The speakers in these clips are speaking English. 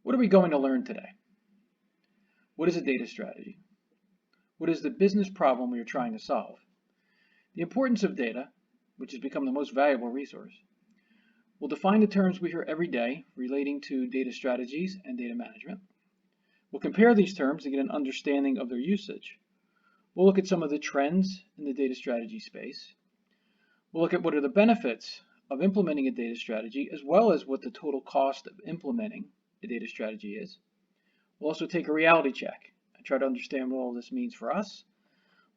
What are we going to learn today? What is a data strategy? What is the business problem we are trying to solve? The importance of data, which has become the most valuable resource. We'll define the terms we hear every day relating to data strategies and data management. We'll compare these terms to get an understanding of their usage. We'll look at some of the trends in the data strategy space. We'll look at what are the benefits of implementing a data strategy, as well as what the total cost of implementing a data strategy is. We'll also take a reality check and try to understand what all this means for us.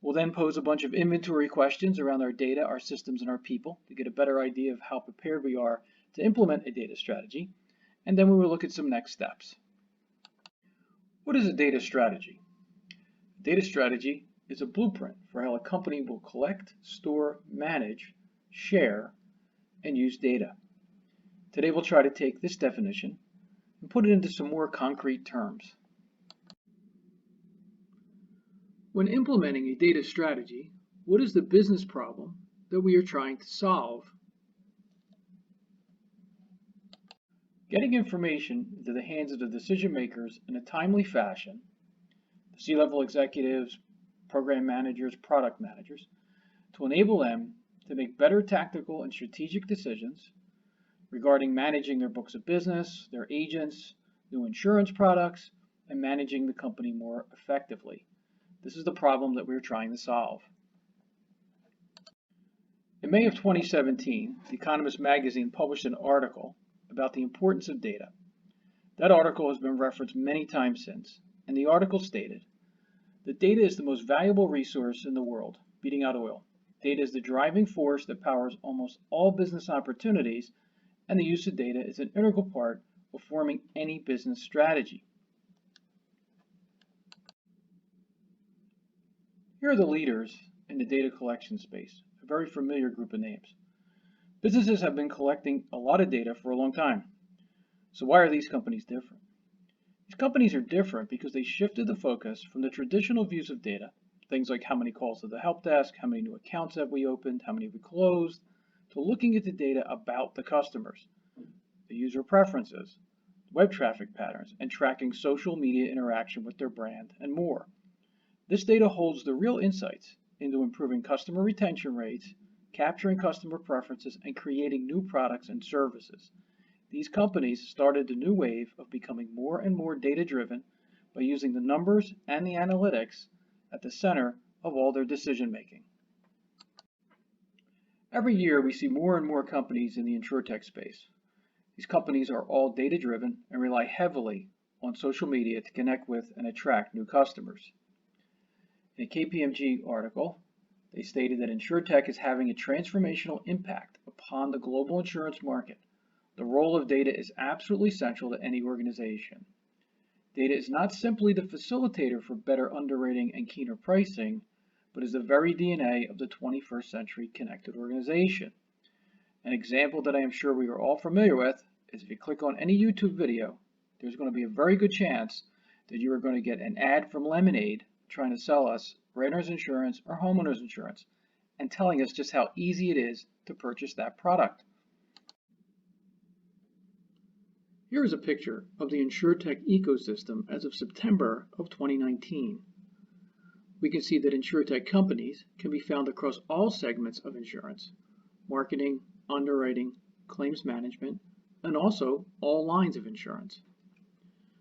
We'll then pose a bunch of inventory questions around our data, our systems, and our people to get a better idea of how prepared we are to implement a data strategy. And then we will look at some next steps. What is a data strategy? A data strategy is a blueprint for how a company will collect, store, manage, share, and use data. Today we'll try to take this definition and put it into some more concrete terms. When implementing a data strategy, what is the business problem that we are trying to solve? Getting information into the hands of the decision makers in a timely fashion, the C-level executives, program managers, product managers, to enable them to make better tactical and strategic decisions regarding managing their books of business, their agents, new insurance products, and managing the company more effectively. This is the problem that we're trying to solve. In May of 2017, The Economist magazine published an article about the importance of data. That article has been referenced many times since, and the article stated that data is the most valuable resource in the world, beating out oil. Data is the driving force that powers almost all business opportunities, and the use of data is an integral part of forming any business strategy. Here are the leaders in the data collection space, a very familiar group of names. Businesses have been collecting a lot of data for a long time. So why are these companies different? These companies are different because they shifted the focus from the traditional views of data, things like how many calls to the help desk, how many new accounts have we opened, how many have we closed, to looking at the data about the customers, the user preferences, web traffic patterns, and tracking social media interaction with their brand and more. This data holds the real insights into improving customer retention rates, capturing customer preferences, and creating new products and services. These companies started a new wave of becoming more and more data-driven by using the numbers and the analytics at the center of all their decision-making. Every year we see more and more companies in the insurtech space. These companies are all data-driven and rely heavily on social media to connect with and attract new customers. In a KPMG article, they stated that insurtech is having a transformational impact upon the global insurance market. The role of data is absolutely central to any organization. Data is not simply the facilitator for better underwriting and keener pricing, but is the very DNA of the 21st century connected organization. An example that I am sure we are all familiar with is if you click on any YouTube video, there's going to be a very good chance that you are going to get an ad from Lemonade trying to sell us renter's insurance or homeowner's insurance and telling us just how easy it is to purchase that product. Here is a picture of the insurtech ecosystem as of September of 2019. We can see that insurtech companies can be found across all segments of insurance: marketing, underwriting, claims management, and also all lines of insurance.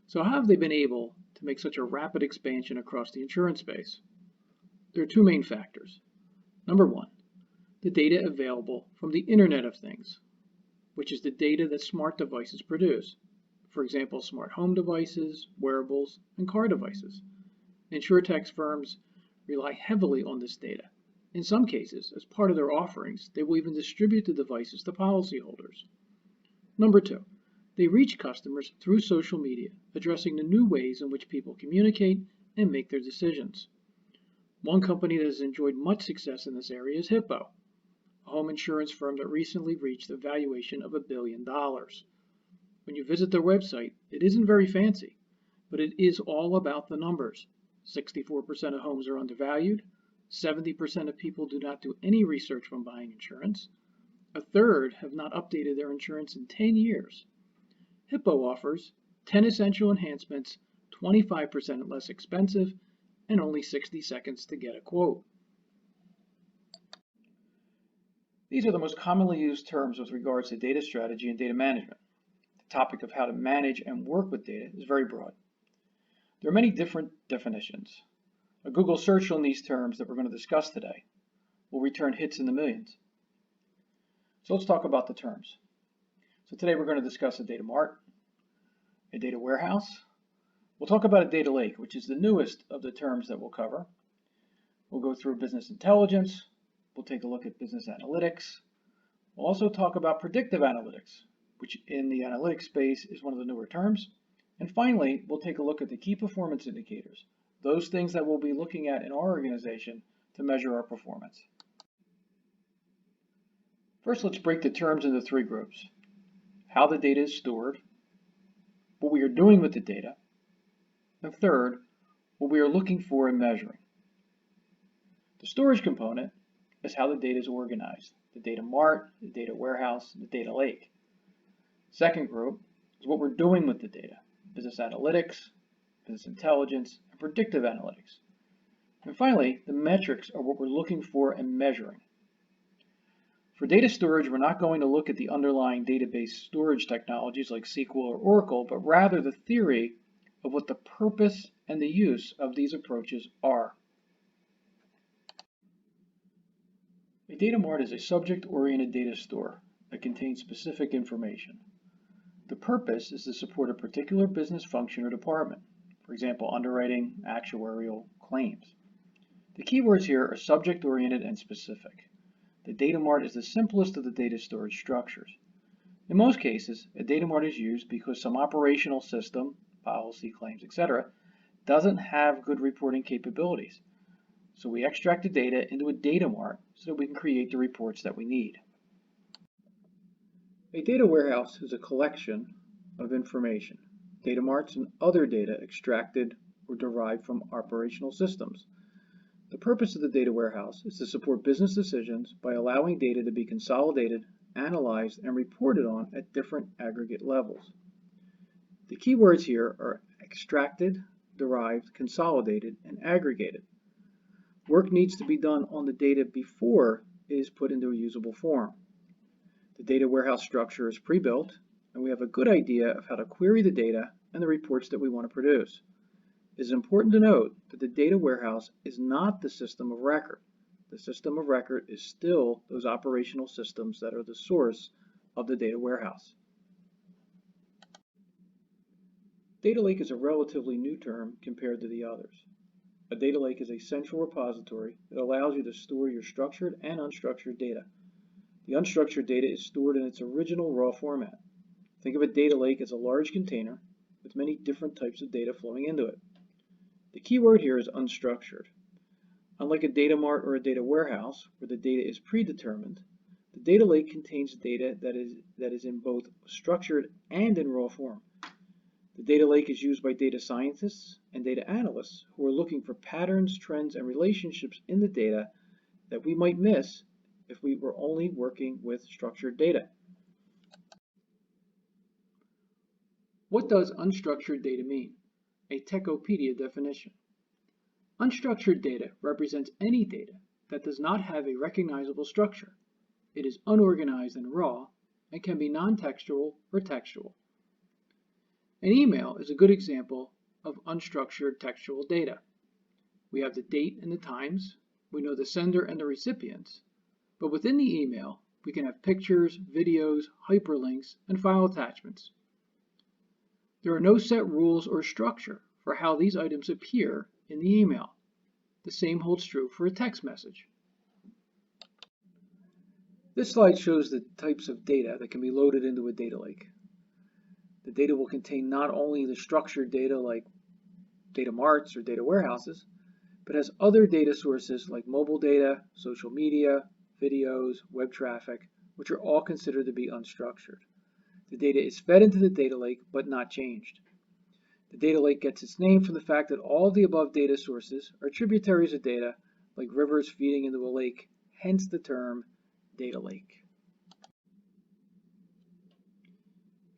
So how have they been able to make such a rapid expansion across the insurance space? There are two main factors. Number one, the data available from the Internet of Things, which is the data that smart devices produce. For example, smart home devices, wearables, and car devices. Insurtech firms rely heavily on this data. In some cases, as part of their offerings, they will even distribute the devices to policyholders. Number two, they reach customers through social media, addressing the new ways in which people communicate and make their decisions. One company that has enjoyed much success in this area is Hippo, a home insurance firm that recently reached a valuation of $1 billion. When you visit their website, it isn't very fancy, but it is all about the numbers. 64% of homes are undervalued, 70% of people do not do any research when buying insurance, a third have not updated their insurance in 10 years. Hippo offers 10 essential enhancements, 25% less expensive, and only 60 seconds to get a quote. These are the most commonly used terms with regards to data strategy and data management. The topic of how to manage and work with data is very broad. There are many different definitions. A Google search on these terms that we're going to discuss today will return hits in the millions. So let's talk about the terms. So today we're going to discuss a data mart, a data warehouse. We'll talk about a data lake, which is the newest of the terms that we'll cover. We'll go through business intelligence. We'll take a look at business analytics. We'll also talk about predictive analytics, which in the analytics space is one of the newer terms. And finally, we'll take a look at the key performance indicators, those things that we'll be looking at in our organization to measure our performance. First, let's break the terms into three groups: how the data is stored, what we are doing with the data, and third, what we are looking for and measuring. The storage component is how the data is organized: the data mart, the data warehouse, and the data lake. Second group is what we're doing with the data: business analytics, business intelligence, and predictive analytics. And finally, the metrics are what we're looking for and measuring. For data storage, we're not going to look at the underlying database storage technologies like SQL or Oracle, but rather the theory of what the purpose and the use of these approaches are. A data mart is a subject-oriented data store that contains specific information. The purpose is to support a particular business function or department, for example, underwriting, actuarial, claims. The keywords here are subject-oriented and specific. The data mart is the simplest of the data storage structures. In most cases, a data mart is used because some operational system, policy, claims, etc., doesn't have good reporting capabilities. So we extract the data into a data mart so that we can create the reports that we need. A data warehouse is a collection of information, data marts, and other data extracted or derived from operational systems. The purpose of the data warehouse is to support business decisions by allowing data to be consolidated, analyzed, and reported on at different aggregate levels. The key words here are extracted, derived, consolidated, and aggregated. Work needs to be done on the data before it is put into a usable form. The data warehouse structure is pre-built, and we have a good idea of how to query the data and the reports that we want to produce. It is important to note that the data warehouse is not the system of record. The system of record is still those operational systems that are the source of the data warehouse. Data lake is a relatively new term compared to the others. A data lake is a central repository that allows you to store your structured and unstructured data. The unstructured data is stored in its original raw format. Think of a data lake as a large container with many different types of data flowing into it. The key word here is unstructured. Unlike a data mart or a data warehouse, where the data is predetermined, the data lake contains data that is in both structured and in raw form. The data lake is used by data scientists and data analysts who are looking for patterns, trends, and relationships in the data that we might miss if we were only working with structured data. What does unstructured data mean? A Techopedia definition. Unstructured data represents any data that does not have a recognizable structure. It is unorganized and raw and can be non-textual or textual. An email is a good example of unstructured textual data. We have the date and the times, we know the sender and the recipients, but within the email we can have pictures, videos, hyperlinks, and file attachments. There are no set rules or structure for how these items appear in the email. The same holds true for a text message. This slide shows the types of data that can be loaded into a data lake. The data will contain not only the structured data like data marts or data warehouses, but has other data sources like mobile data, social media, videos, web traffic, which are all considered to be unstructured. The data is fed into the data lake, but not changed. The data lake gets its name from the fact that all of the above data sources are tributaries of data, like rivers feeding into a lake, hence the term data lake.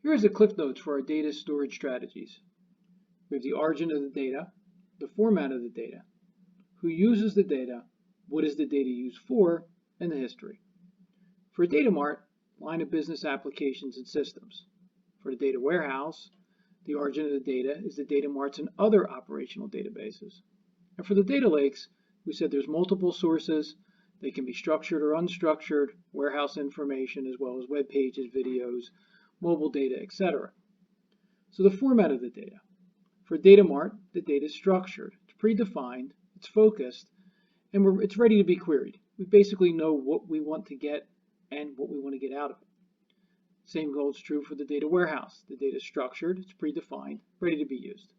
Here is the cliff notes for our data storage strategies. We have the origin of the data, the format of the data, who uses the data, what is the data used for, and the history. For a data mart, line of business applications and systems. For the data warehouse, the origin of the data is the data marts and other operational databases. And for the data lakes, we said there's multiple sources. They can be structured or unstructured, warehouse information, as well as web pages, videos, mobile data, etc. So the format of the data. For data mart, the data is structured, it's predefined, it's focused, and it's ready to be queried. We basically know what we want to get and what we want to get out of it. Same holds true for the data warehouse. The data is structured, it's predefined, ready to be used.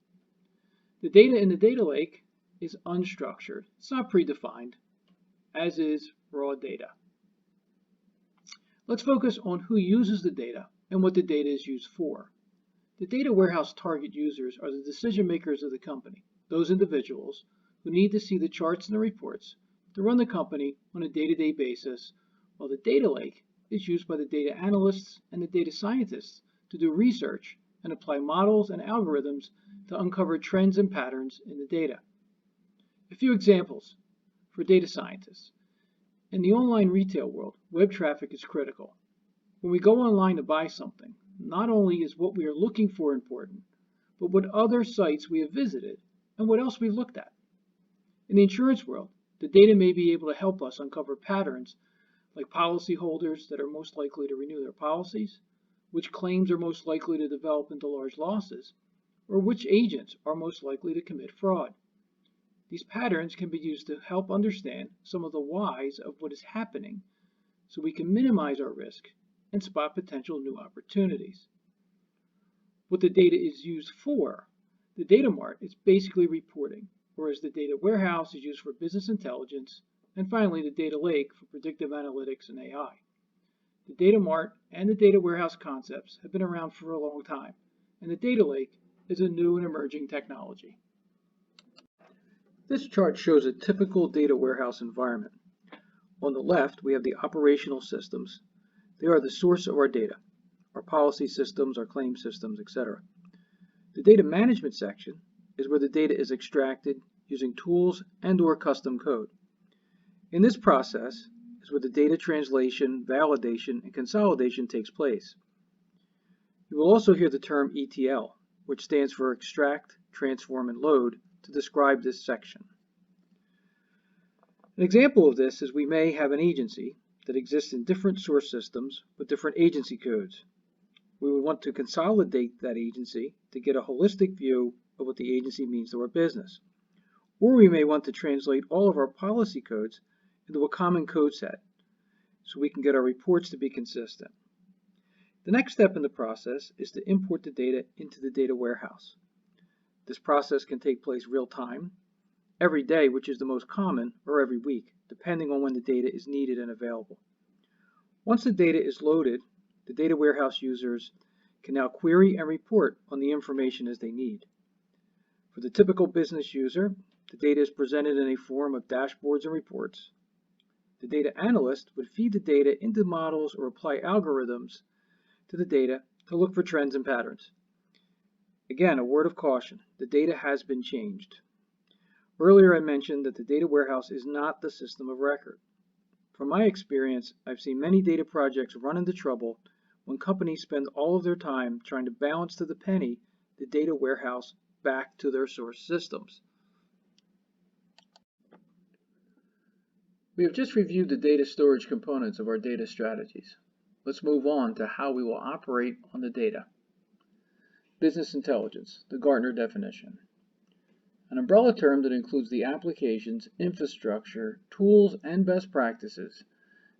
The data in the data lake is unstructured. It's not predefined, as is raw data. Let's focus on who uses the data and what the data is used for. The data warehouse target users are the decision makers of the company, those individuals who need to see the charts and the reports to run the company on a day-to-day basis, while the data lake is used by the data analysts and the data scientists to do research and apply models and algorithms to uncover trends and patterns in the data. A few examples for data scientists. In the online retail world, web traffic is critical. When we go online to buy something, not only is what we are looking for important, but what other sites we have visited and what else we've looked at. In the insurance world, the data may be able to help us uncover patterns like policyholders that are most likely to renew their policies, which claims are most likely to develop into large losses, or which agents are most likely to commit fraud. These patterns can be used to help understand some of the whys of what is happening so we can minimize our risk and spot potential new opportunities. What the data is used for, the data mart is basically reporting, whereas the data warehouse is used for business intelligence, and finally the data lake for predictive analytics and AI. The data mart and the data warehouse concepts have been around for a long time, and the data lake is a new and emerging technology. This chart shows a typical data warehouse environment. On the left, we have the operational systems. They are the source of our data, our policy systems, our claim systems, etc. The data management section is where the data is extracted using tools and/or custom code. In this process is where the data translation, validation, and consolidation takes place. You will also hear the term ETL, which stands for extract, transform, and load, to describe this section. An example of this is we may have an agency that exists in different source systems with different agency codes. We would want to consolidate that agency to get a holistic view of what the agency means to our business. Or we may want to translate all of our policy codes into a common code set so we can get our reports to be consistent. The next step in the process is to import the data into the data warehouse. This process can take place real time, every day, which is the most common, or every week, depending on when the data is needed and available. Once the data is loaded, the data warehouse users can now query and report on the information as they need. For the typical business user, the data is presented in a form of dashboards and reports. The data analyst would feed the data into models or apply algorithms to the data to look for trends and patterns. Again, a word of caution, the data has been changed. Earlier I mentioned that the data warehouse is not the system of record. From my experience, I've seen many data projects run into trouble when companies spend all of their time trying to balance to the penny the data warehouse back to their source systems. We have just reviewed the data storage components of our data strategies. Let's move on to how we will operate on the data. Business intelligence, the Gartner definition. An umbrella term that includes the applications, infrastructure, tools, and best practices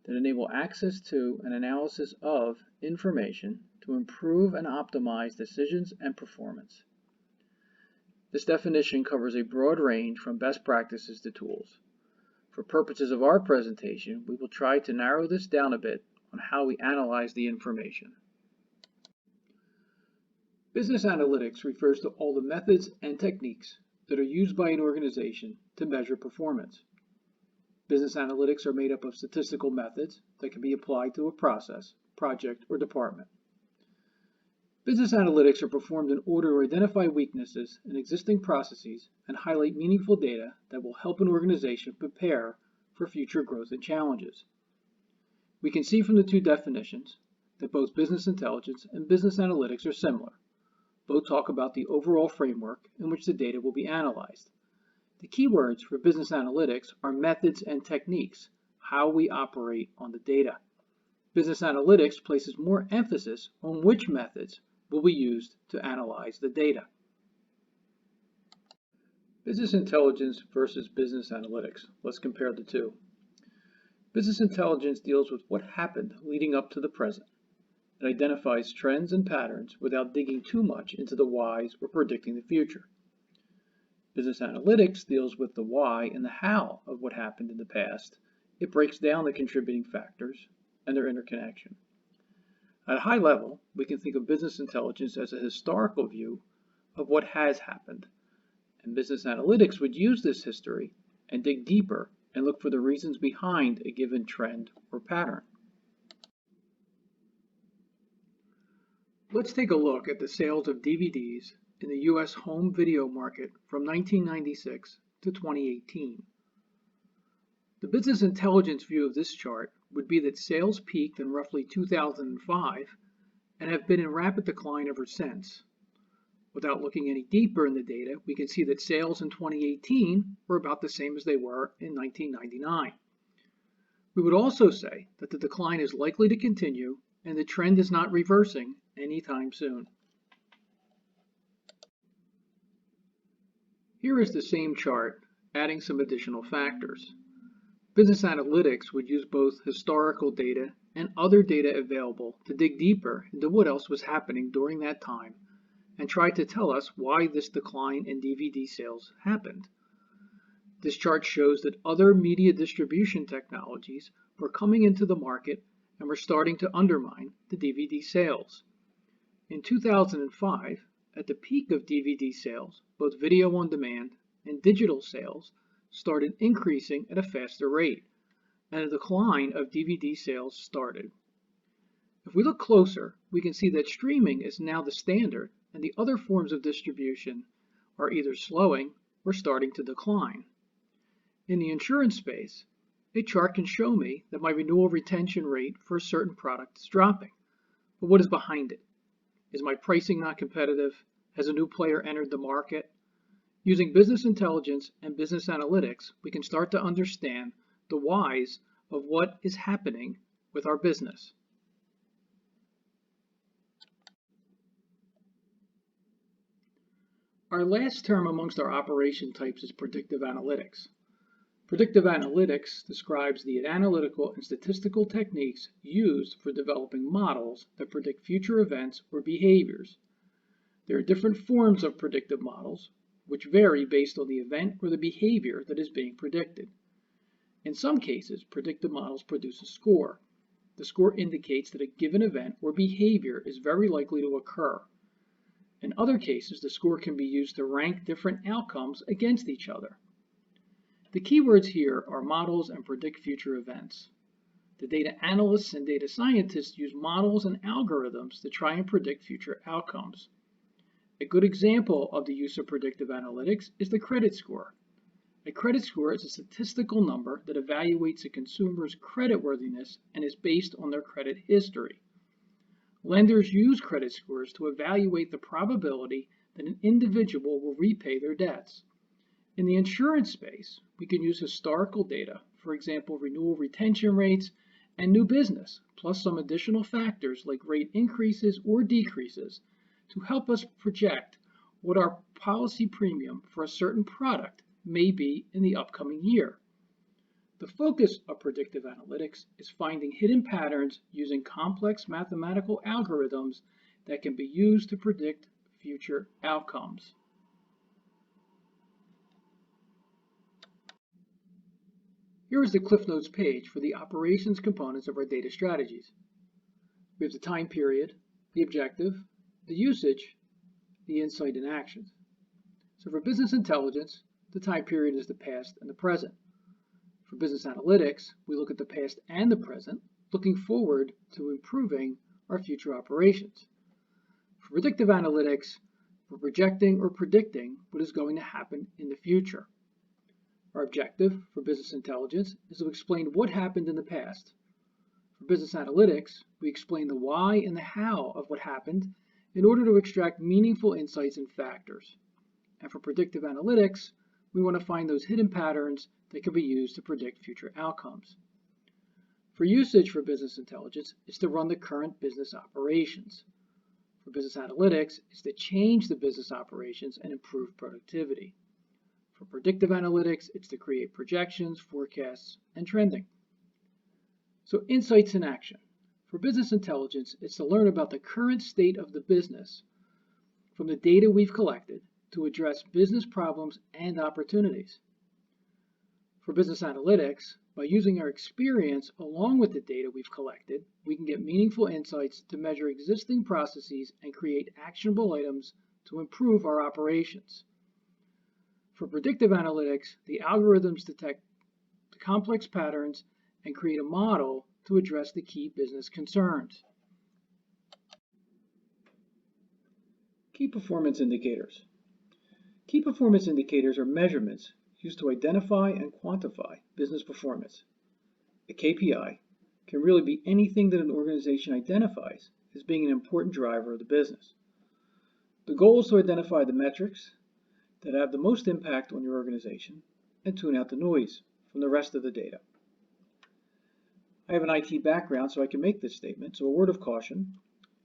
that enable access to and analysis of information to improve and optimize decisions and performance. This definition covers a broad range from best practices to tools. For purposes of our presentation, we will try to narrow this down a bit on how we analyze the information. Business analytics refers to all the methods and techniques that are used by an organization to measure performance. Business analytics are made up of statistical methods that can be applied to a process, project, or department. Business analytics are performed in order to identify weaknesses in existing processes and highlight meaningful data that will help an organization prepare for future growth and challenges. We can see from the two definitions that both business intelligence and business analytics are similar. Both talk about the overall framework in which the data will be analyzed. The key words for business analytics are methods and techniques, how we operate on the data. Business analytics places more emphasis on which methods will be used to analyze the data. Business intelligence versus business analytics. Let's compare the two. Business intelligence deals with what happened leading up to the present. It identifies trends and patterns without digging too much into the whys or predicting the future. Business analytics deals with the why and the how of what happened in the past. It breaks down the contributing factors and their interconnection. At a high level, we can think of business intelligence as a historical view of what has happened, and business analytics would use this history and dig deeper and look for the reasons behind a given trend or pattern. Let's take a look at the sales of DVDs in the U.S. home video market from 1996 to 2018. The business intelligence view of this chart would be that sales peaked in roughly 2005 and have been in rapid decline ever since. Without looking any deeper in the data, we can see that sales in 2018 were about the same as they were in 1999. We would also say that the decline is likely to continue and the trend is not reversing anytime soon. Here is the same chart, adding some additional factors. Business analytics would use both historical data and other data available to dig deeper into what else was happening during that time and try to tell us why this decline in DVD sales happened. This chart shows that other media distribution technologies were coming into the market and were starting to undermine the DVD sales. In 2005, at the peak of DVD sales, both video on demand and digital sales started increasing at a faster rate, and a decline of DVD sales started. If we look closer, we can see that streaming is now the standard, and the other forms of distribution are either slowing or starting to decline. In the insurance space, a chart can show me that my renewal retention rate for a certain product is dropping. But what is behind it? Is my pricing not competitive? Has a new player entered the market? Using business intelligence and business analytics, we can start to understand the whys of what is happening with our business. Our last term amongst our operation types is predictive analytics. Predictive analytics describes the analytical and statistical techniques used for developing models that predict future events or behaviors. There are different forms of predictive models, which vary based on the event or the behavior that is being predicted. In some cases, predictive models produce a score. The score indicates that a given event or behavior is very likely to occur. In other cases, the score can be used to rank different outcomes against each other. The keywords here are models and predict future events. The data analysts and data scientists use models and algorithms to try and predict future outcomes. A good example of the use of predictive analytics is the credit score. A credit score is a statistical number that evaluates a consumer's creditworthiness and is based on their credit history. Lenders use credit scores to evaluate the probability that an individual will repay their debts. In the insurance space, we can use historical data, for example, renewal retention rates and new business, plus some additional factors like rate increases or decreases to help us project what our policy premium for a certain product may be in the upcoming year. The focus of predictive analytics is finding hidden patterns using complex mathematical algorithms that can be used to predict future outcomes. Here is the Cliff Notes page for the operations components of our data strategies. We have the time period, the objective, the usage, the insight and actions. So for business intelligence, the time period is the past and the present. For business analytics, we look at the past and the present, looking forward to improving our future operations. For For predictive analytics, we're projecting or predicting what is going to happen in the future. Our objective for business intelligence is to explain what happened in the past. For business analytics, we explain the why and the how of what happened in order to extract meaningful insights and factors. And for predictive analytics, we want to find those hidden patterns that can be used to predict future outcomes. For usage for business intelligence, it's to run the current business operations. For business analytics, it's to change the business operations and improve productivity. For predictive analytics, it's to create projections, forecasts, and trending. So insights in action. For business intelligence, it's to learn about the current state of the business from the data we've collected to address business problems and opportunities. For business analytics, by using our experience along with the data we've collected, we can get meaningful insights to measure existing processes and create actionable items to improve our operations. For predictive analytics, the algorithms detect the complex patterns and create a model to address the key business concerns. Key performance indicators. Key performance indicators are measurements used to identify and quantify business performance. A KPI can really be anything that an organization identifies as being an important driver of the business. The goal is to identify the metrics that have the most impact on your organization and tune out the noise from the rest of the data. I have an IT background, so I can make this statement. So a word of caution,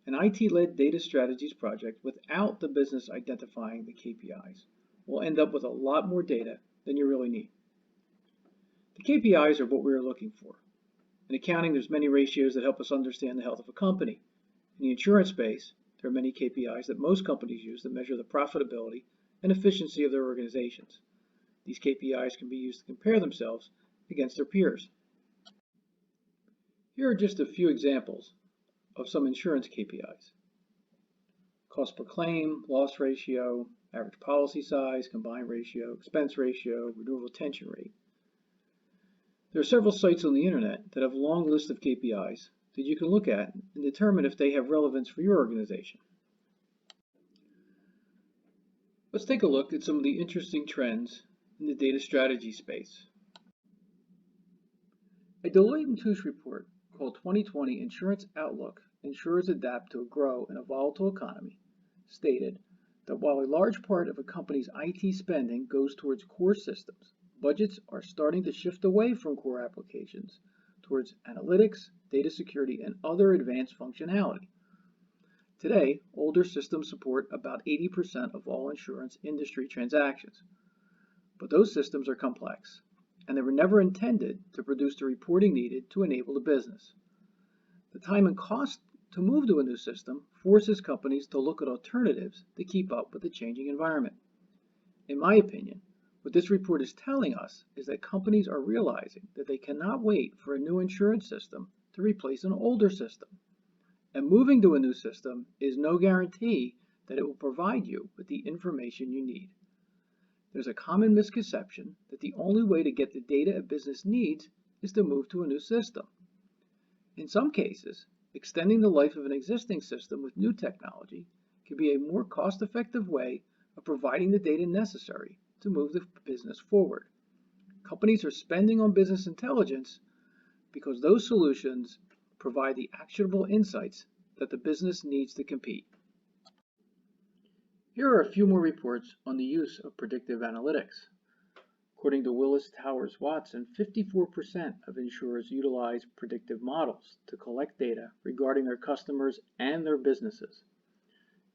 an IT-led data strategies project without the business identifying the KPIs will end up with a lot more data than you really need. The KPIs are what we are looking for. In accounting, there's many ratios that help us understand the health of a company. In the insurance space, there are many KPIs that most companies use to measure the profitability and efficiency of their organizations. These KPIs can be used to compare themselves against their peers. Here are just a few examples of some insurance KPIs. Cost per claim, loss ratio, average policy size, combined ratio, expense ratio, renewal retention rate. There are several sites on the internet that have a long list of KPIs that you can look at and determine if they have relevance for your organization. Let's take a look at some of the interesting trends in the data strategy space. A Deloitte & Touche report called 2020 Insurance Outlook, Insurers Adapt to Grow in a Volatile Economy, stated that while a large part of a company's IT spending goes towards core systems, budgets are starting to shift away from core applications towards analytics, data security, and other advanced functionality. Today, older systems support about 80% of all insurance industry transactions, but those systems are complex, and they were never intended to produce the reporting needed to enable the business. The time and cost to move to a new system forces companies to look at alternatives to keep up with the changing environment. In my opinion, what this report is telling us is that companies are realizing that they cannot wait for a new insurance system to replace an older system. And moving to a new system is no guarantee that it will provide you with the information you need. There's a common misconception that the only way to get the data a business needs is to move to a new system. In some cases, extending the life of an existing system with new technology can be a more cost-effective way of providing the data necessary to move the business forward. Companies are spending on business intelligence because those solutions provide the actionable insights that the business needs to compete. Here are a few more reports on the use of predictive analytics. According to Willis Towers Watson, 54% of insurers utilize predictive models to collect data regarding their customers and their businesses.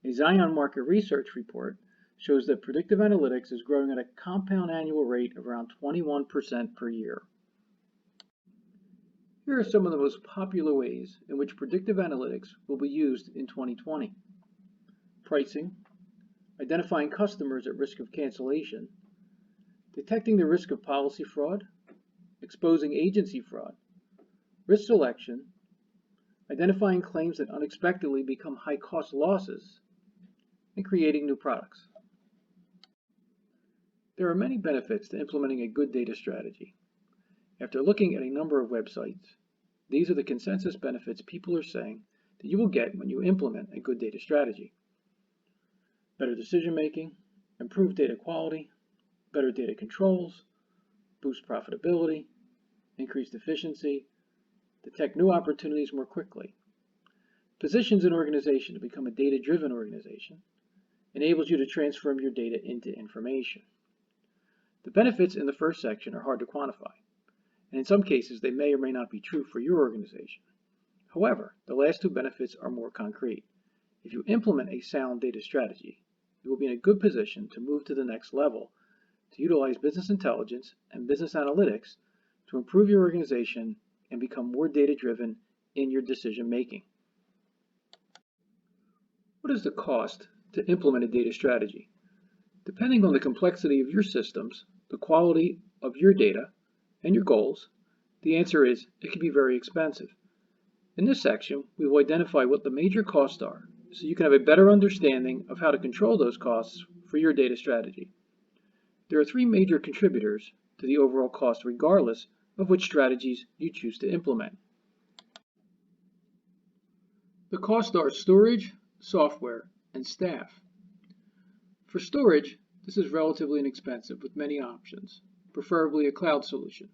A Zion Market Research report shows that predictive analytics is growing at a compound annual rate of around 21% per year. Here are some of the most popular ways in which predictive analytics will be used in 2020. Pricing, identifying customers at risk of cancellation, detecting the risk of policy fraud, exposing agency fraud, risk selection, identifying claims that unexpectedly become high-cost losses, and creating new products. There are many benefits to implementing a good data strategy. After looking at a number of websites, these are the consensus benefits people are saying that you will get when you implement a good data strategy. better decision making, improved data quality, better data controls, boost profitability, increased efficiency, detect new opportunities more quickly, positions an organization to become a data-driven organization, enables you to transform your data into information. The benefits in the first section are hard to quantify, and in some cases they may or may not be true for your organization. However, the last two benefits are more concrete. If you implement a sound data strategy, you will be in a good position to move to the next level to utilize business intelligence and business analytics to improve your organization and become more data-driven in your decision making. What is the cost to implement a data strategy? Depending on the complexity of your systems, the quality of your data, and your goals, the answer is it can be very expensive. In this section, we will identify what the major costs are so you can have a better understanding of how to control those costs for your data strategy. There are three major contributors to the overall cost regardless of which strategies you choose to implement. The costs are storage, software, and staff. For storage, this is relatively inexpensive with many options, preferably a cloud solution.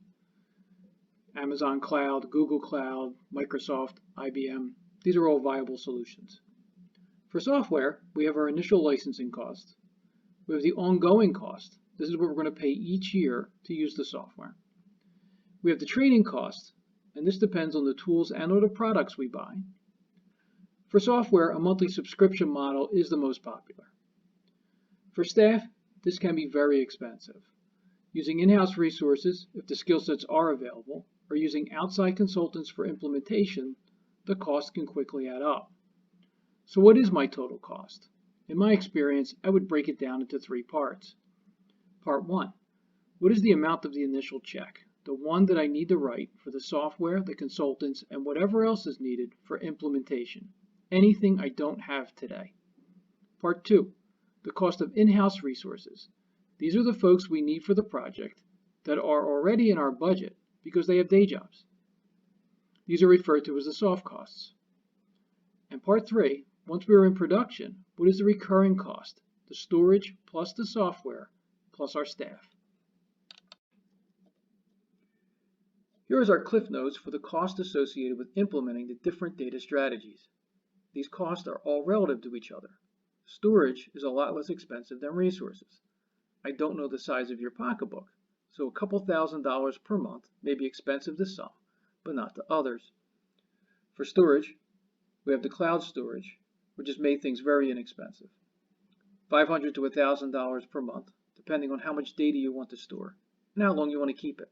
Amazon Cloud, Google Cloud, Microsoft, IBM, these are all viable solutions. For software, we have our initial licensing costs. We have the ongoing cost. This is what we're going to pay each year to use the software. We have the training cost, and this depends on the tools and or the products we buy. For software, a monthly subscription model is the most popular. For staff, this can be very expensive. Using in-house resources, if the skill sets are available, or using outside consultants for implementation, the cost can quickly add up. So what is my total cost? In my experience, I would break it down into three parts. Part 1. What is the amount of the initial check? The one that I need to write for the software, the consultants, and whatever else is needed for implementation. Anything I don't have today. Part 2. The cost of in-house resources. These are the folks we need for the project that are already in our budget because they have day jobs. These are referred to as the soft costs. And part 3, once we are in production, what is the recurring cost? The storage plus the software plus our staff. Here is our cliff notes for the cost associated with implementing the different data strategies. These costs are all relative to each other. Storage is a lot less expensive than resources. I don't know the size of your pocketbook, so a couple $1,000s per month may be expensive to some, but not to others. For storage, we have the cloud storage, which has made things very inexpensive. $500 to $1,000 per month, depending on how much data you want to store and how long you want to keep it,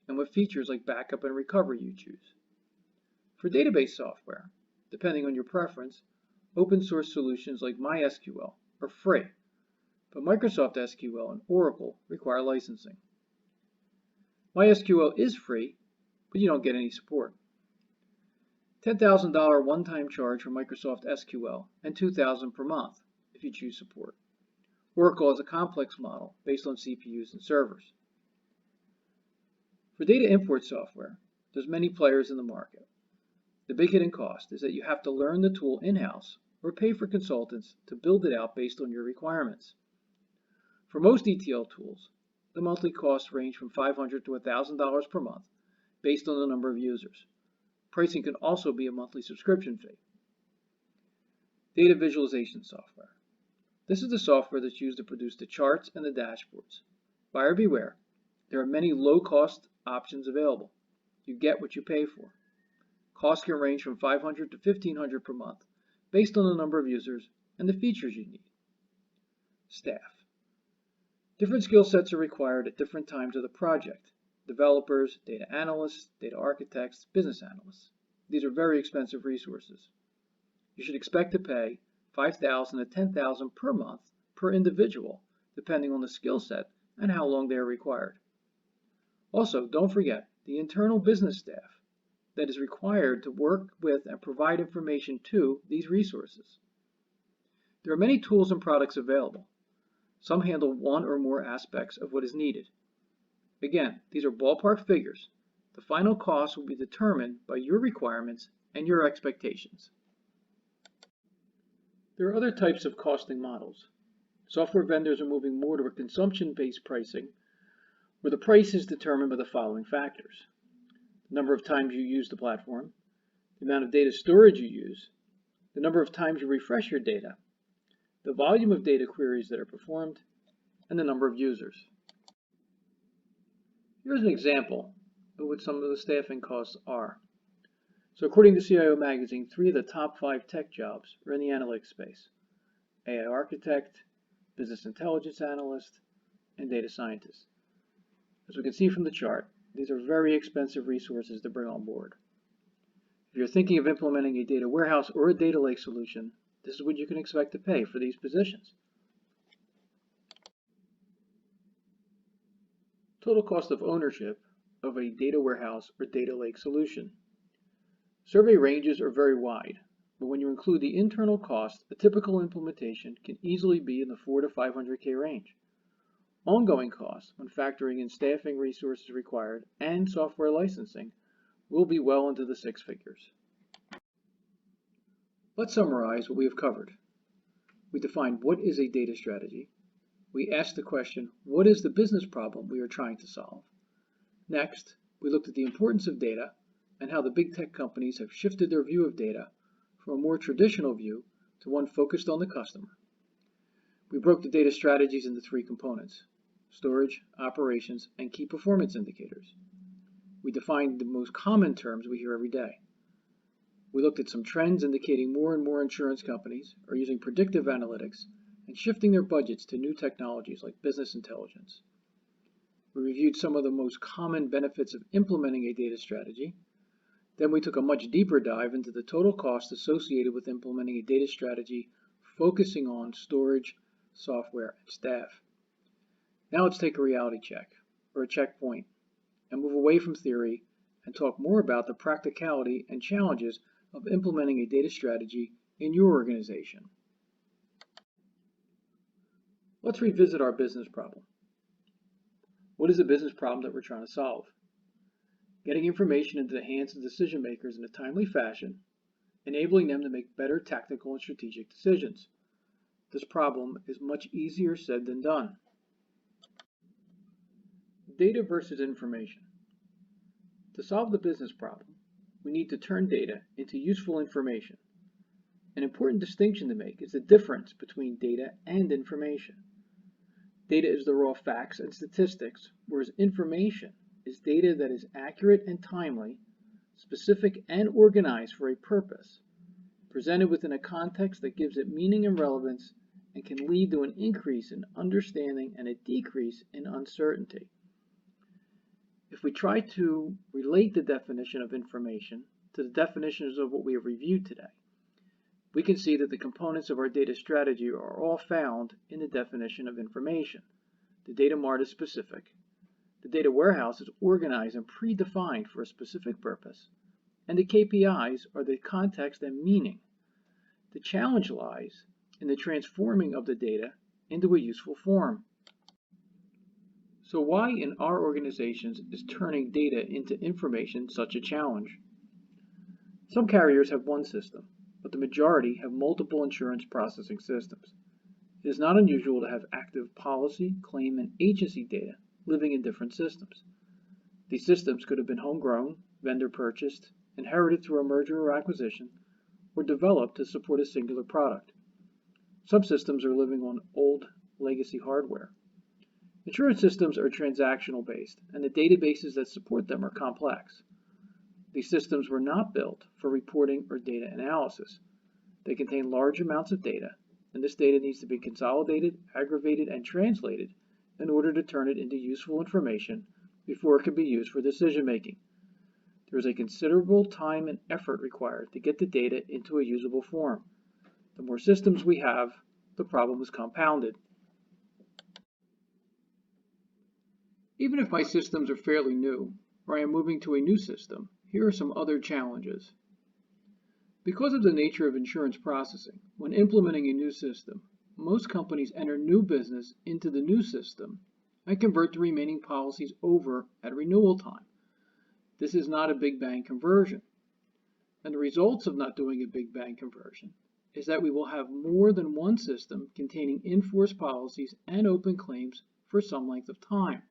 and what features like backup and recovery you choose. For database software, depending on your preference, open source solutions like MySQL are free, but Microsoft SQL and Oracle require licensing. MySQL is free, but you don't get any support. $10,000 one-time charge for Microsoft SQL and $2,000 per month if you choose support. Oracle has a complex model based on CPUs and servers. For data import software, there's many players in the market. The big hidden cost is that you have to learn the tool in-house or pay for consultants to build it out based on your requirements. For most ETL tools, the monthly costs range from $500 to $1,000 per month based on the number of users. Pricing can also be a monthly subscription fee. Data visualization software. This is the software that's used to produce the charts and the dashboards. Buyer beware, there are many low-cost options available. You get what you pay for. Costs can range from $500 to $1,500 per month based on the number of users and the features you need. Staff. Different skill sets are required at different times of the project. Developers, data analysts, data architects, business analysts. These are very expensive resources. You should expect to pay $5,000 to $10,000 per month per individual, depending on the skill set and how long they are required. Also, don't forget the internal business staff that is required to work with and provide information to these resources. There are many tools and products available. Some handle one or more aspects of what is needed. Again, these are ballpark figures. The final cost will be determined by your requirements and your expectations. There are other types of costing models. Software vendors are moving more to a consumption-based pricing, where the price is determined by the following factors: the number of times you use the platform, the amount of data storage you use, the number of times you refresh your data, the volume of data queries that are performed, and the number of users. Here's an example of what some of the staffing costs are. So according to CIO Magazine, 3 of the top 5 tech jobs are in the analytics space: AI architect, business intelligence analyst, and data scientist. As we can see from the chart, these are very expensive resources to bring on board. If you're thinking of implementing a data warehouse or a data lake solution, this is what you can expect to pay for these positions. Total cost of ownership of a data warehouse or data lake solution. Survey ranges are very wide, but when you include the internal cost, a typical implementation can easily be in the $400,000 to $500,000 range. Ongoing costs, when factoring in staffing resources required and software licensing, will be well into the 6 figures. Let's summarize what we have covered. We defined what is a data strategy. We asked the question, what is the business problem we are trying to solve? Next, we looked at the importance of data and how the big tech companies have shifted their view of data from a more traditional view to one focused on the customer. We broke the data strategies into 3 components: storage, operations, and key performance indicators. We defined the most common terms we hear every day. We looked at some trends indicating more and more insurance companies are using predictive analytics and shifting their budgets to new technologies like business intelligence. We reviewed some of the most common benefits of implementing a data strategy. Then we took a much deeper dive into the total cost associated with implementing a data strategy, focusing on storage, software, and staff. Now let's take a reality check, or a checkpoint, and move away from theory and talk more about the practicality and challenges of implementing a data strategy in your organization. Let's revisit our business problem. What is the business problem that we're trying to solve? Getting information into the hands of decision makers in a timely fashion, enabling them to make better tactical and strategic decisions. This problem is much easier said than done. Data versus information. To solve the business problem, we need to turn data into useful information. An important distinction to make is the difference between data and information. Data is the raw facts and statistics, whereas information is data that is accurate and timely, specific and organized for a purpose, presented within a context that gives it meaning and relevance, and can lead to an increase in understanding and a decrease in uncertainty. If we try to relate the definition of information to the definitions of what we have reviewed today, we can see that the components of our data strategy are all found in the definition of information. The data mart is specific. The data warehouse is organized and predefined for a specific purpose. And the KPIs are the context and meaning. The challenge lies in the transforming of the data into a useful form. So why in our organizations is turning data into information such a challenge? Some carriers have one system, but the majority have multiple insurance processing systems. It is not unusual to have active policy, claim, and agency data living in different systems. These systems could have been homegrown, vendor purchased, inherited through a merger or acquisition, or developed to support a singular product. Some systems are living on old legacy hardware. Insurance systems are transactional based, and the databases that support them are complex. These systems were not built for reporting or data analysis. They contain large amounts of data, and this data needs to be consolidated, aggregated, and translated in order to turn it into useful information before it can be used for decision making. There is a considerable time and effort required to get the data into a usable form. The more systems we have, the problem is compounded. Even if my systems are fairly new, or I am moving to a new system, here are some other challenges. Because of the nature of insurance processing, when implementing a new system, most companies enter new business into the new system and convert the remaining policies over at renewal time. This is not a big bang conversion. And the results of not doing a big bang conversion is that we will have more than one system containing in-force policies and open claims for some length of time.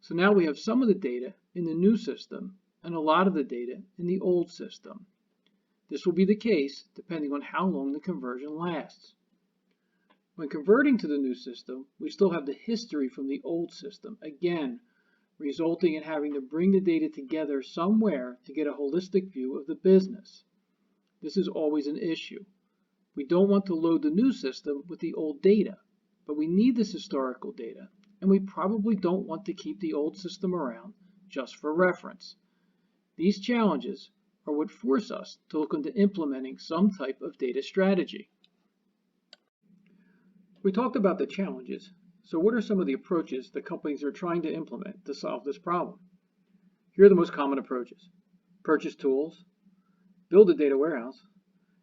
So now we have some of the data in the new system and a lot of the data in the old system. This will be the case depending on how long the conversion lasts. When converting to the new system, we still have the history from the old system, again, resulting in having to bring the data together somewhere to get a holistic view of the business. This is always an issue. We don't want to load the new system with the old data, but we need this historical data, and we probably don't want to keep the old system around just for reference. These challenges are what force us to look into implementing some type of data strategy. We talked about the challenges, so what are some of the approaches that companies are trying to implement to solve this problem? Here are the most common approaches. Purchase tools, build a data warehouse,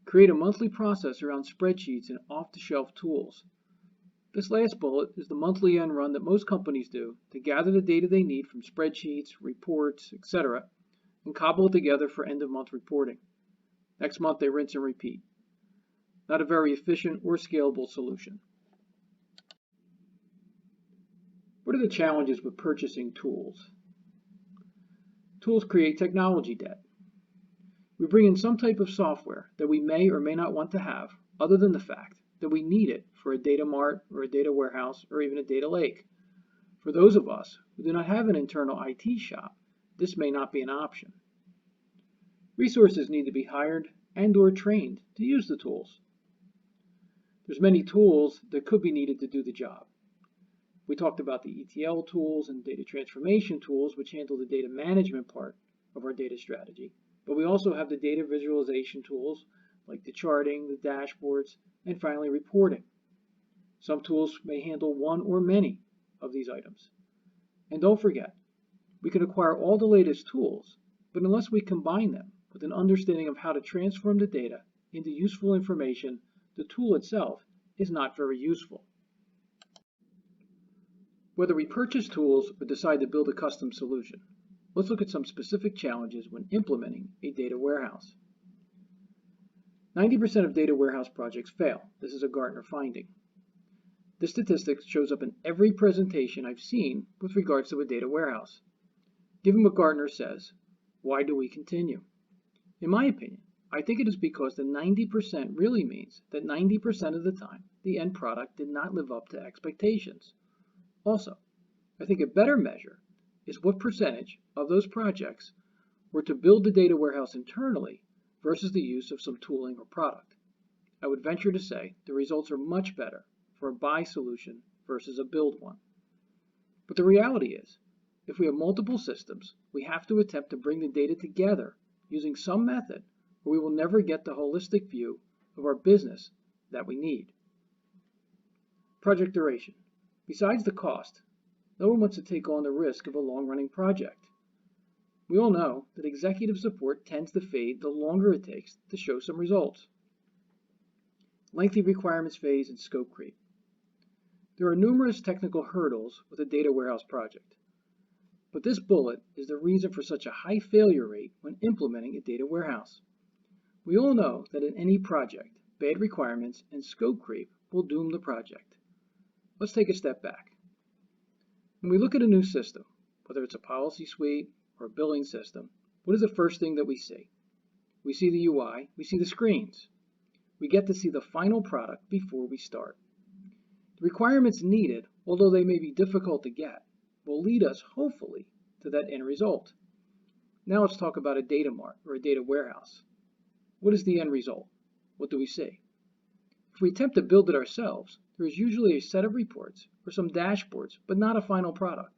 create a monthly process around spreadsheets and off-the-shelf tools. This last bullet is the monthly end run that most companies do to gather the data they need from spreadsheets, reports, etc., and cobble it together for end-of-month reporting. Next month they rinse and repeat. Not a very efficient or scalable solution. What are the challenges with purchasing tools? Tools create technology debt. We bring in some type of software that we may or may not want to have, other than the fact that we need it for a data mart or a data warehouse or even a data lake. For those of us who do not have an internal IT shop, this may not be an option. Resources need to be hired and/or trained to use the tools. There's many tools that could be needed to do the job. We talked about the ETL tools and data transformation tools, which handle the data management part of our data strategy. But we also have the data visualization tools like the charting, the dashboards, and finally reporting. Some tools may handle one or many of these items. And don't forget, we can acquire all the latest tools, but unless we combine them with an understanding of how to transform the data into useful information, the tool itself is not very useful. Whether we purchase tools or decide to build a custom solution, let's look at some specific challenges when implementing a data warehouse. 90% of data warehouse projects fail. This is a Gartner finding. This statistic shows up in every presentation I've seen with regards to a data warehouse. Given what Gartner says, why do we continue? In my opinion, I think it is because the 90% really means that 90% of the time, the end product did not live up to expectations. Also, I think a better measure is what percentage of those projects were to build the data warehouse internally versus the use of some tooling or product. I would venture to say the results are much better for a buy solution versus a build one. But the reality is, if we have multiple systems, we have to attempt to bring the data together using some method, or we will never get the holistic view of our business that we need. Project duration. Besides the cost, no one wants to take on the risk of a long-running project. We all know that executive support tends to fade the longer it takes to show some results. Lengthy requirements phase and scope creep. There are numerous technical hurdles with a data warehouse project, but this bullet is the reason for such a high failure rate when implementing a data warehouse. We all know that in any project, bad requirements and scope creep will doom the project. Let's take a step back. When we look at a new system, whether it's a policy suite or a billing system, what is the first thing that we see? We see the UI, we see the screens. We get to see the final product before we start. The requirements needed, although they may be difficult to get, will lead us, hopefully, to that end result. Now let's talk about a data mart or a data warehouse. What is the end result? What do we see? If we attempt to build it ourselves, there is usually a set of reports or some dashboards, but not a final product.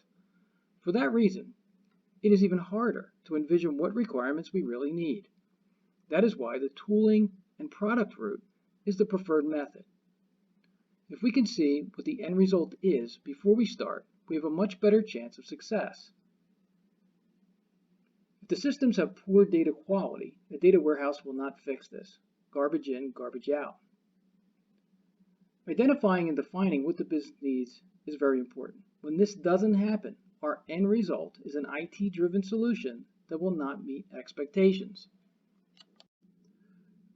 For that reason, it is even harder to envision what requirements we really need. That is why the tooling and product route is the preferred method. If we can see what the end result is before we start, we have a much better chance of success. If the systems have poor data quality, a data warehouse will not fix this. Garbage in, garbage out. Identifying and defining what the business needs is very important. When this doesn't happen, our end result is an IT-driven solution that will not meet expectations.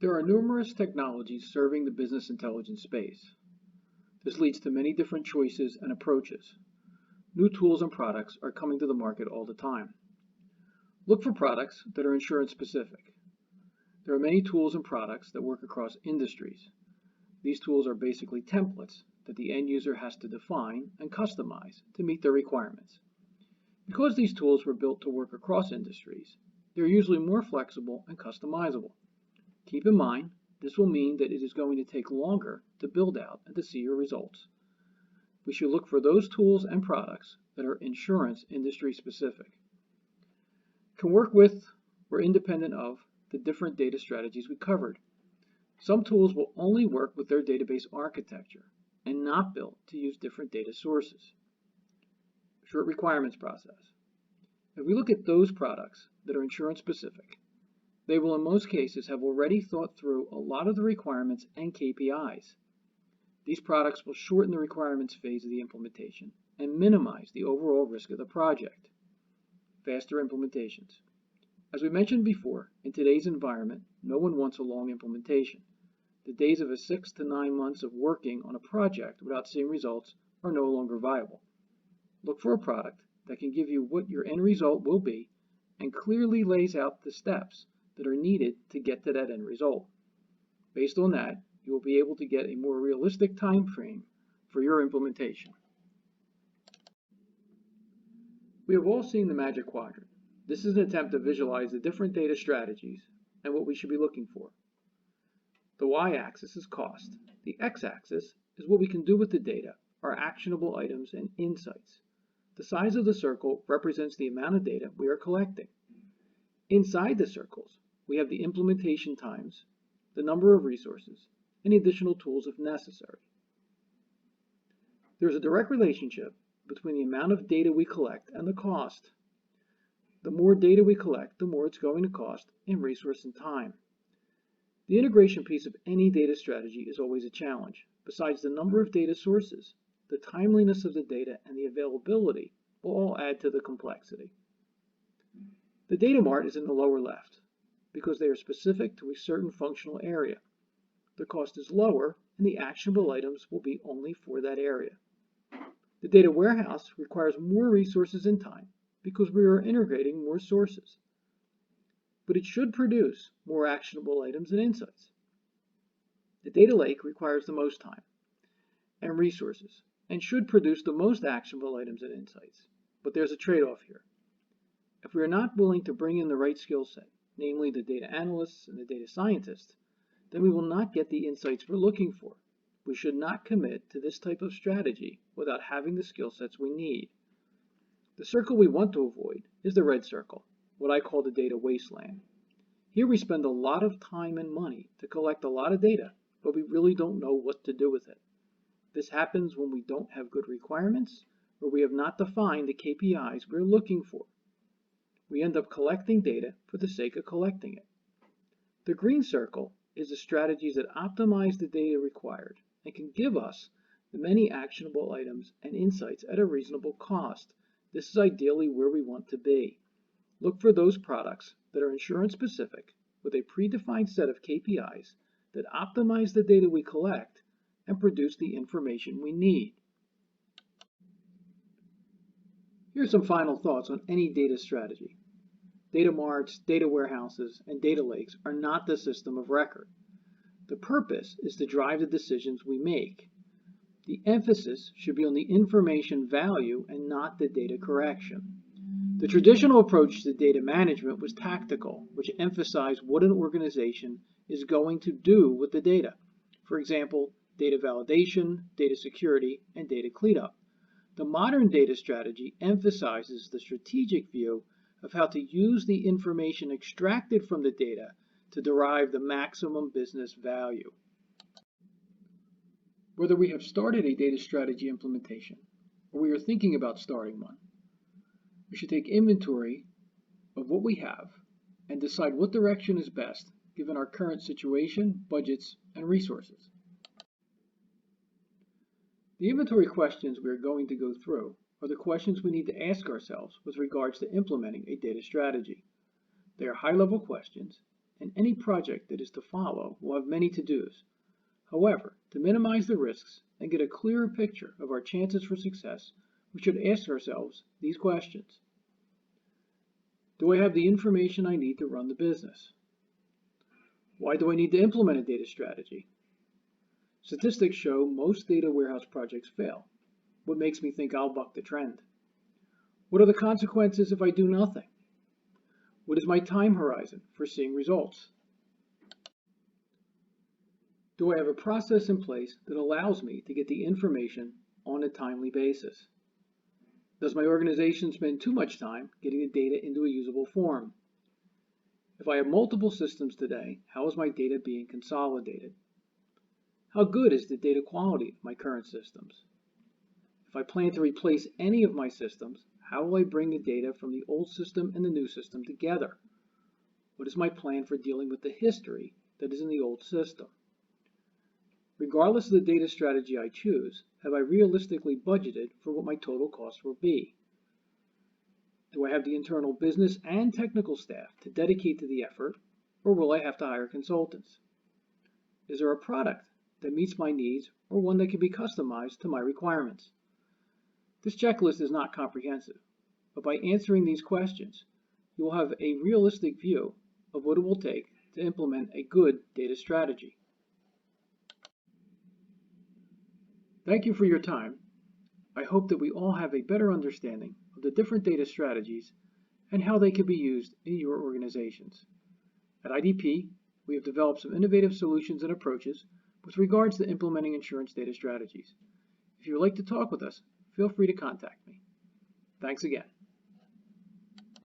There are numerous technologies serving the business intelligence space. This leads to many different choices and approaches. New tools and products are coming to the market all the time. Look for products that are insurance specific. There are many tools and products that work across industries. These tools are basically templates that the end user has to define and customize to meet their requirements. Because these tools were built to work across industries, they're usually more flexible and customizable. Keep in mind, this will mean that it is going to take longer to build out and to see your results. We should look for those tools and products that are insurance industry specific, can work with or independent of the different data strategies we covered. Some tools will only work with their database architecture and not built to use different data sources. Short requirements process. If we look at those products that are insurance specific, they will in most cases have already thought through a lot of the requirements and KPIs. These products will shorten the requirements phase of the implementation and minimize the overall risk of the project. Faster implementations. As we mentioned before, in today's environment, no one wants a long implementation. The days of 6 to 9 months of working on a project without seeing results are no longer viable. Look for a product that can give you what your end result will be and clearly lays out the steps that are needed to get to that end result. Based on that, you will be able to get a more realistic time frame for your implementation. We have all seen the Magic Quadrant. This is an attempt to visualize the different data strategies and what we should be looking for. The y-axis is cost. The x-axis is what we can do with the data, our actionable items and insights. The size of the circle represents the amount of data we are collecting. Inside the circles, we have the implementation times, the number of resources, and additional tools if necessary. There is a direct relationship between the amount of data we collect and the cost. The more data we collect, the more it's going to cost in resource and time. The integration piece of any data strategy is always a challenge. Besides the number of data sources, the timeliness of the data and the availability will all add to the complexity. The data mart is in the lower left because they are specific to a certain functional area. The cost is lower and the actionable items will be only for that area. The data warehouse requires more resources and time because we are integrating more sources. But it should produce more actionable items and insights. The data lake requires the most time and resources and should produce the most actionable items and insights. But there's a trade-off here. If we are not willing to bring in the right skill set, namely the data analysts and the data scientists, then we will not get the insights we're looking for. We should not commit to this type of strategy without having the skill sets we need. The circle we want to avoid is the red circle, what I call the data wasteland. Here we spend a lot of time and money to collect a lot of data, but we really don't know what to do with it. This happens when we don't have good requirements or we have not defined the KPIs we're looking for. We end up collecting data for the sake of collecting it. The green circle is the strategies that optimize the data required and can give us the many actionable items and insights at a reasonable cost. This is ideally where we want to be. Look for those products that are insurance specific with a predefined set of KPIs that optimize the data we collect and produce the information we need. Here's some final thoughts on any data strategy. Data marts, data warehouses, and data lakes are not the system of record. The purpose is to drive the decisions we make. The emphasis should be on the information value and not the data correction. The traditional approach to data management was tactical, which emphasized what an organization is going to do with the data. For example, data validation, data security, and data cleanup. The modern data strategy emphasizes the strategic view of how to use the information extracted from the data to derive the maximum business value. Whether we have started a data strategy implementation or we are thinking about starting one, we should take inventory of what we have and decide what direction is best given our current situation, budgets, and resources. The inventory questions we are going to go through are the questions we need to ask ourselves with regards to implementing a data strategy. They are high-level questions, and any project that is to follow will have many to-dos. However, to minimize the risks and get a clearer picture of our chances for success, we should ask ourselves these questions. Do I have the information I need to run the business? Why do I need to implement a data strategy? Statistics show most data warehouse projects fail. What makes me think I'll buck the trend? What are the consequences if I do nothing? What is my time horizon for seeing results? Do I have a process in place that allows me to get the information on a timely basis? Does my organization spend too much time getting the data into a usable form? If I have multiple systems today, how is my data being consolidated? How good is the data quality of my current systems? If I plan to replace any of my systems, how will I bring the data from the old system and the new system together? What is my plan for dealing with the history that is in the old system? Regardless of the data strategy I choose, have I realistically budgeted for what my total cost will be? Do I have the internal business and technical staff to dedicate to the effort, or will I have to hire consultants? Is there a product that meets my needs or one that can be customized to my requirements? This checklist is not comprehensive, but by answering these questions, you will have a realistic view of what it will take to implement a good data strategy. Thank you for your time. I hope that we all have a better understanding of the different data strategies and how they can be used in your organizations. At IDP, we have developed some innovative solutions and approaches with regards to implementing insurance data strategies. If you would like to talk with us, feel free to contact me. Thanks again.